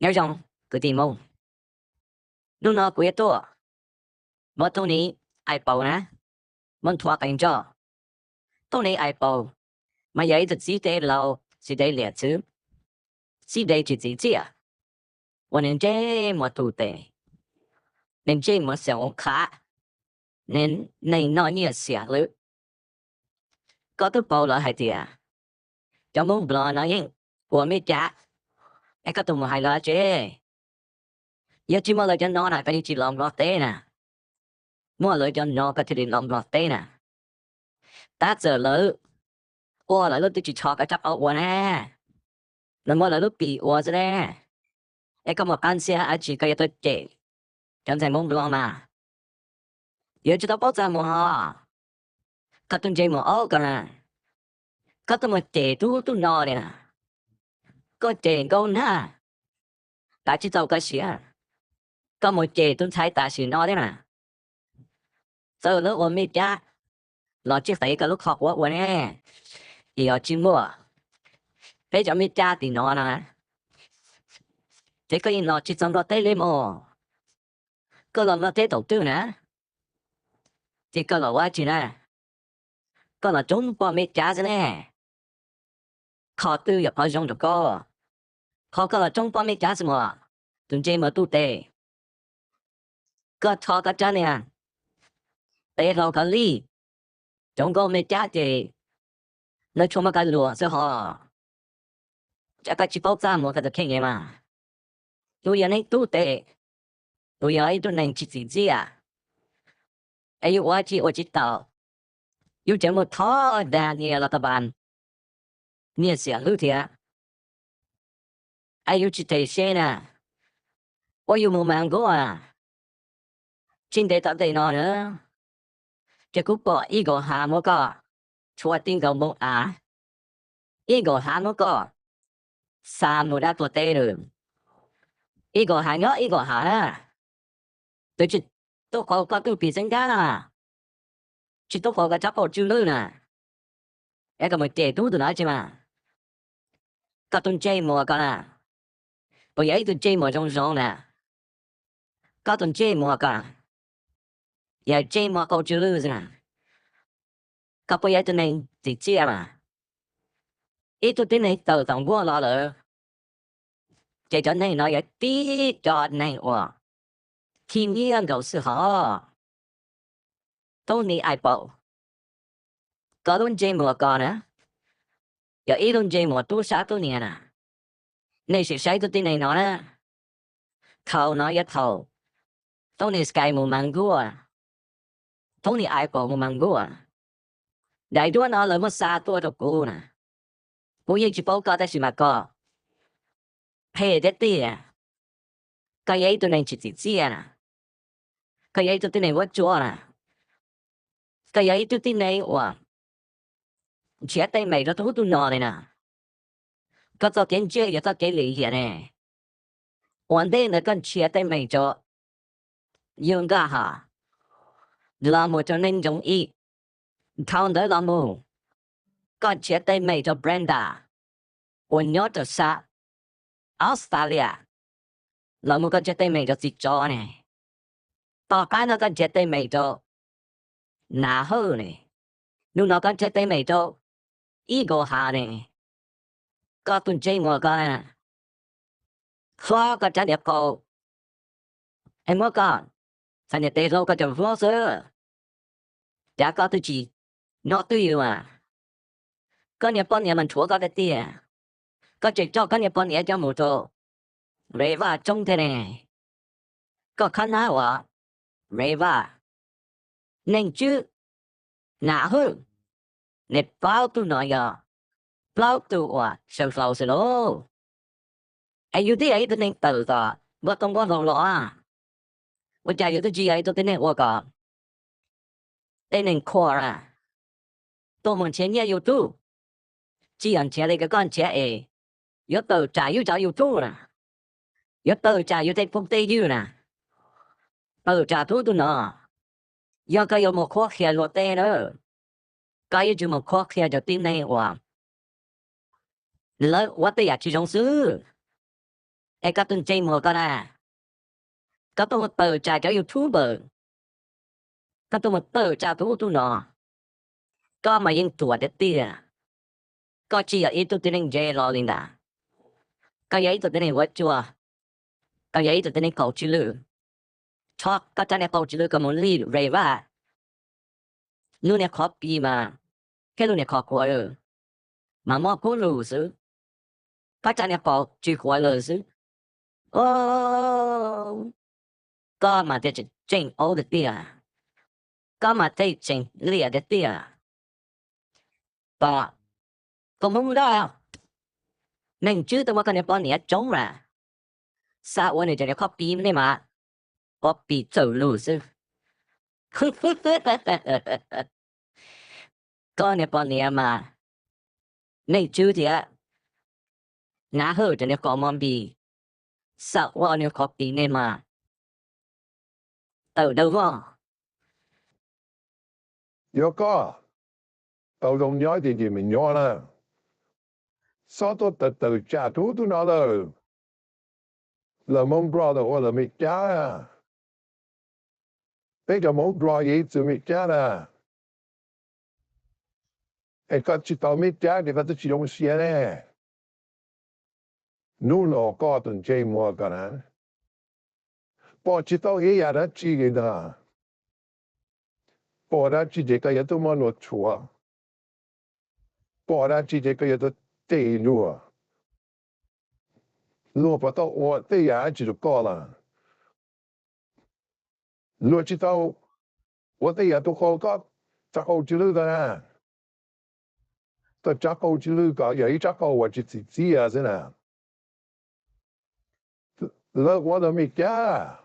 nhớ rằng cứ tìm mông lúc nó quê to mà tôi ní ai bảo nè mình thoát cảnh cho tôi ní ai bảo mà vậy thì chỉ để lâu chỉ để liệt chứ chỉ để chỉ àวันเจมาตูเตnênเจมาเสียงขาnên nên nói nhưเสียเลยก็ต้องบอกเลยให้เดียจะมุ่งบลอน้อยยิ่งหัวไม่จ้าไอ้ก็ต้องมาให้ละเจอย่าจิมาเลยจะนอนไปจีลองรอเต้น่ะมั่วเลยจะนอนก็ที่ลองรอเต้น่ะตาเจอเลยอ้วนเลยรถที่จีชอก็จับเอาอ้วนแน่แล้วมั่วเลยรถปีอ้วนซะแน่ไอ้ก็มากันเสียอาจีก็ยังตัวเจจำใจมุ่งบลอมาอย่าจะต้องบอกจำมั่วก็ต้องใจมั่วเอากันนะก็ต้องมาเจตู้นอนเนี่ยนะก็เจก็น่าแต่ที่เจ้าก็เสียก็มาเจตู้ใช้ตาสีนอนเนี่ยนะเจอแล้วอ้วนไม่จ้าเราจะใส่กับลูกขอกว่าอ้วนแน่อีเอาจิ้มมั่วไปจะไม่จ้าตีนอนนะthế có in nó chỉ trong đó tới lên mà có là nó tới đầu tư nè thì có là quá chuyện nè có là trốn qua mấy trả thế nè khó tư nhập vào trong được có là trốn qua mấy trả gì mà tụi chơi mà tu tệ có thọ cái trả nè tệ đâu cái ly trong có mấy trả thì nó chung mà cái lúa sẽ họ chắc cái chỉ bảo ra một cái kinh nghiệm mà tôi giờ này tu tệ tôi giờ ấy tôi này chỉ gì à ai quá chỉ tao yêu chẳng một thọ đà như là các bạn như sẽ lưu thiệt ai yêu chỉ thấy xe nè tôi yêu một mang gỗ à trên đây tập đây nó nữa chỉ cũng có ý đồ hà một cái chua tiếng cầu một à ý đồ hà một cái sao một đã có tê rồi ý đồ hà nhớ ý đồ hà à tôi chỉ tôi có tôi bị sinh ra à chỉ tôi có cái chấp vào chữ lưu nè em có một trẻ tú tôi nói chứ mà các tuần chơi mùa con à bây giờ tôi chơi mùa trong rong nè các tuần chơi mùa con giờ chơi mùa câu chữ lưu nè các bây giờ tôi này thì chia mà ít tôi tin này từ tổng vua lo lỡ chơi cho này nói tí cho này ủa thiên nhiên cầu sự họ tôi này ai bảo có tuần chơi mùa con á giờ ít tuần chơi mùa tôi sát tôi nè nè này sẽ sai tôi tin này nó nè thầu nói nhất thầu tôi này Sky một mang gua tôi này ai bảo một mang gua đại đua nó là một xa tôi được cô nè cô ấy chỉ bảo cóតែmà có hay đấy tiệt cái ấy tôi này chỉ nè cái ấy tôi tin này vất chúa nè cái ấy tôi tin này ủa chia tay mày đó tôi nọ này nè có cho kiến chơi cho cái lý hiện nèวันเดนกันเชียร์ได้ไม่จบยังก็หาเราหมดจะเน้นจงอีเขาเดินเราหมดก็เชียร์ได้ไม่จบแบรนด้าวันยอดจะซาออสเตรเลียเราหมดก็จะได้ไม่จบจิตจอเนี่ยต่อไปเราก็จะได้ไม่จบหนาหูเนี่ยนู่นเราก็จะได้ไม่จบอีโกหาเนี่ยก็ตุนใจหมดกันkhó có trả đẹp cô em mới con sao nhà tê đâu có chồng phố sữa chả có tôi chỉ nó tôi yêu mà có nhà bọn nhà mình chúa có cái tia có chỉ cho có nhà bọn nhà cho một chỗ rễ va trông thế này có khả năng à rễ va nên chứ nã hơn nè bao tôi nói giờ bao tôi à sầu sầu sầu lố ai yêu thế ấy tôi nên tự cả bữa không có lòng lọ à bữa chạy tôi chỉ ấy tôi tên này qua cả tên này khoa à tôi muốn chơi nhà YouTube chỉ ăn chơi cái con chơi ấy yếu tờ trả yếu trả YouTube nè yếu tờ trả yếu tên phong tây yêu nè tờ trả thu tôi nọ do cái yêu một khoa khéo lọt tên nữa cái yêu chỉ một khoa khéo cho tên này qua lỡ quá tây à chỉ trong xứ các tuần chơi mùa con à, các tuần một tờ trả cho YouTuber, các tuần một tờ trả thú tu nọ, có mà yên tuổi để tia, có chỉ ở ít tu tên dễ lo linh đã, có giấy tu tên vật chua, có giấy tu tên cầu chữ lử, chọc có tên cầu chữ lử có muốn lì rây va, luôn này khó bị mà, cái luôn này khó quá rồi, mà mua cố lù sư, có tên cầu chữ quá lử sư, ô, có mà để chỉnh ô để tia, có mà để chỉnh lìa để tia, bà, có muốn đó. Nên chứ tôi có bọn nhé trống ra. Sao ôn này cho nó có bìm này mà. Có bị走路是. Có này bọn nhé mà. Nên chứ thì á. Ngã hở cho nó có mong bì. Sao ôn này có bìm này mà. Ở đâu không? Yo có. Tao đồng nhớ thì mình nhớ nè. Sao tôi tự trả thú tôi nói đâu. Là mong brother hoặc là mình trả à. Bây giờ mong brother gì từ mình trả à. E có chỉ tao mình trả thì có chỉ đồng xe nè. Nụ nó có tuần chơi mua cả nè. Bỏ chỉ tao ý à đó chỉ cái đó. Bỏ ra chỉ cái cái tôi mà nó chua. Bỏ ra chỉ cái tôi tê nữa. Lúc bắt đầu我tê à chỉ được có là. Lúc chỉ tao 我哋日都覺得執好住呢㗎，都執好住呢個，有一執好或者自己啊先啊，那我都未加，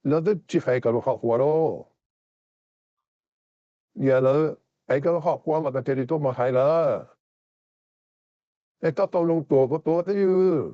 那都只係個學過咯，而那係個學過嘛，但係你都冇係啦，你得到用多個多啲要，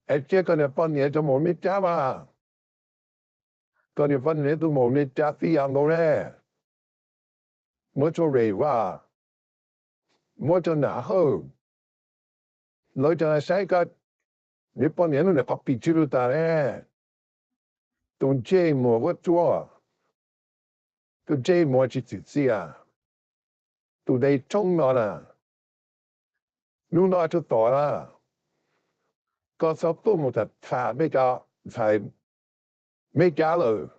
係即係個你半夜就冇咩加嘛，個你半夜都冇咩加啲樣到咧，冇做嚟話，冇做拿好，你就係使個。日本人呢個比住到咧，同這麼我做，同這麼去自己啊，同你中咗啦，นู่น就ต่อ啦，個手都冇得查咩㗎，係咩㗎咯，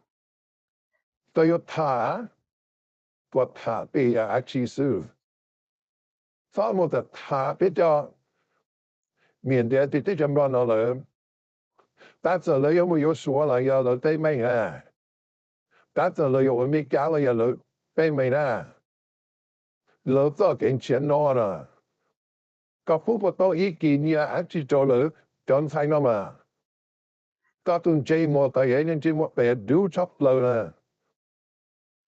都要查，個查俾啊其實，所以冇得查比較面對啲啲咁樣咯，但係你有冇有說啦？有了對面啊？但係你有咩㗎啦？有了對面啊？老早幾錢攞啦？個富不到意見呀，去做了講晒啦嘛。個同這麼個嘢，這麼被丟出嚟啦。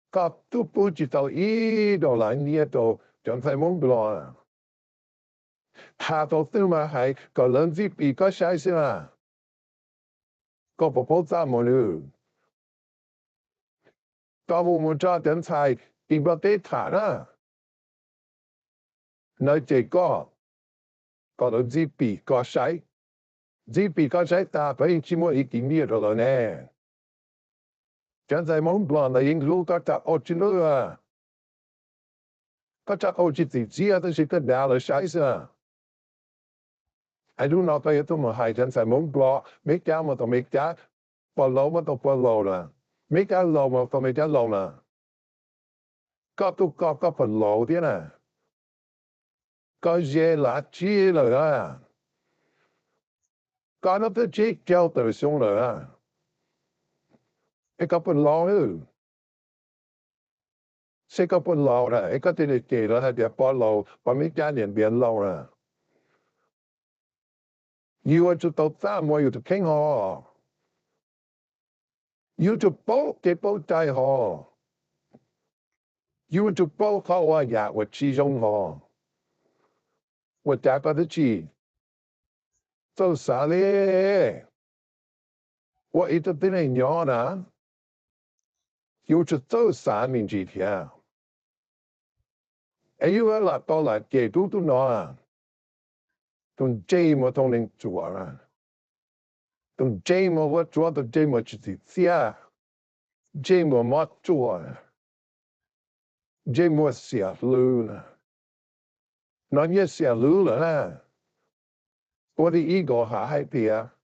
個都不知道依度嚟呢度講晒懵咗。他到都嘛係個兩支筆個寫先啦。個婆婆揸冇了。個冇揸點菜，變不得談啦。你這個兩支筆個寫。只比較仔打俾只冇意見呢度呢，真係冇辦法應付個打我知道啊，個打我自己啊都是個大的事啊，係都攞到嘢都冇係真係冇辦法，咩家我都咩家，不老我都不老啦，咩家老我都咩家老啦，個都個不老啲啦，個嘢垃圾嚟啊！個都只交對上嚟啊！一個不老了，四個不老啦，一個啲你記啦，係啲不老，把咩家人變老啦。要做到三，我要做傾好，要做煲嘅煲大好，要做煲好啊呀，我始終好，我大把得知，做啥咧？我一直俾你養啦。要做做啥年幾天？哎，要來到來幾多都攞啊！同这么同人做啦，同这么我做到这么自己下，这么没做，这么下路了，那也下路了啦，我的一个还皮啊，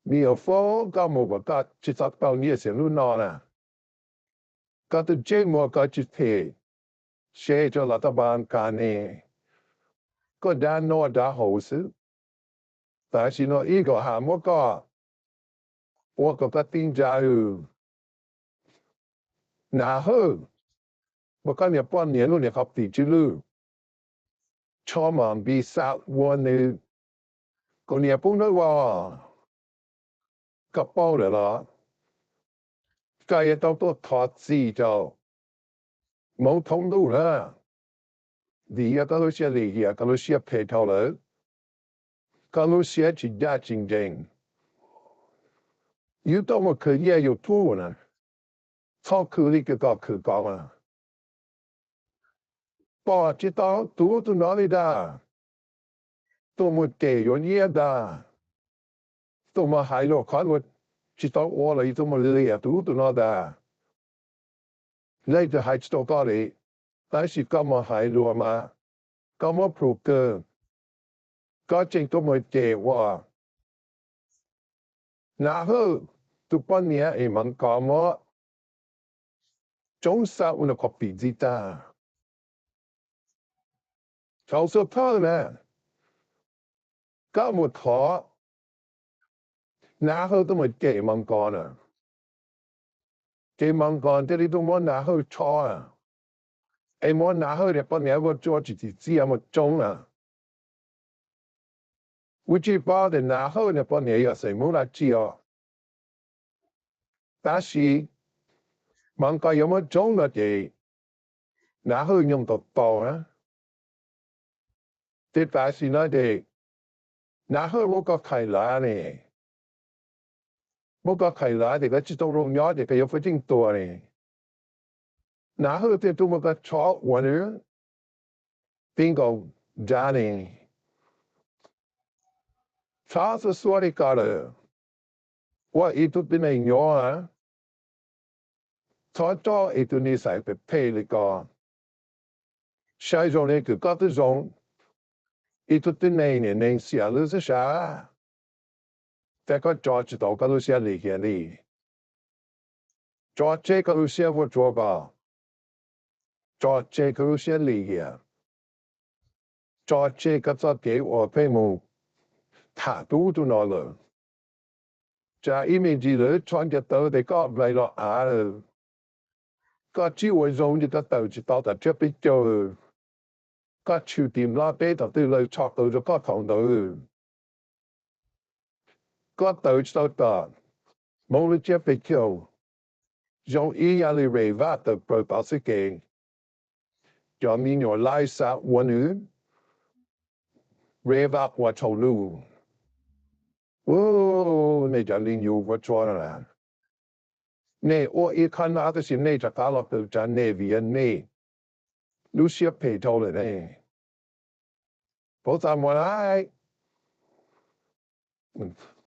你有风ก็冇个个只做到你下路那啦，ก็ตัว这么个只皮，写着รัฐบาลกันเนี่ยก็ด้านโน้นด้านหูซึแต่สิโนอีกก็หามัวก็ว่าก็ติ้งใจหนาเฮ้อว่าก็เนี่ยป้อนเนี่ยนู่นเนี่ยเขาติดจิลูชอบมันบีสาววันนี้ก็เนี่ยพวกนั้นว่าก็เป้าเลยล่ะก็ยังต้องตัวถอดสีเจ้ามองทงดูนะดีก็รู้เสียดีก็รู้เสียเพลทเลยก็รู้เสียจิตใจจริงๆอยู่ต้องมาคือแย่อยู่ทั่วนะชอบคือนี่ก็คือกองนะ bỏ chỉ tao tu nói đi đã tu một để yon ye đã tu mà hai lô khó một chỉ tao ô là tu mà lìa tu nói đã lấy cho hai tao có đi tại sao có mà hai lô mà có mà pro cơ có chính tu một để qua nã hư tu bao nhiêu em ăn có mà trong sao una copy gì ta cháu số thơ nè có một thọ nã hư tu một để ăn có nè để ăn có để đi tu mà nã hư cho à em muốn拿好的，把你我做自己知有冇中啊？我只把的拿好的，把你要是冇来知哦。但是问个有冇中了的，拿好用得到啊？这但是那的拿好我个开来呢，我个开来的个知道容易的个有非常多呢。拿好的都冇个炒完了，边个家呢？炒是说的个了，我一度变没有啊。炒早一度你才被配了个。下一种呢，就搞这种，一度的那年年下路是啥？แต่ก็จอดต่อก็รู้เสียหลีกนี่จอดเจก็รู้เสียว่าจัวก็จอดเจก็รู้เสียหลีกจอดเจก็จะเกี่ยวกับมูถ้าดูนอเลยจะอีเมจิเลยชวนจะเตอแต่ก็ไม่รอเลยก็จีวันจงจะเตอจะต่อแต่จะไปเจอก็ชิวทีมลาเป้ต่อตื่นเลยชอบตัวจะก็ของตัวก็เตอจะต่อมองเลยจะไปเที่ยว用一样的瑞瓦的不保持给，叫你用来杀我女，瑞瓦我走路，哦，你就你有我做了，你我一看那个是你就搞了就在那边你，路些陪头了呢，不怎么来，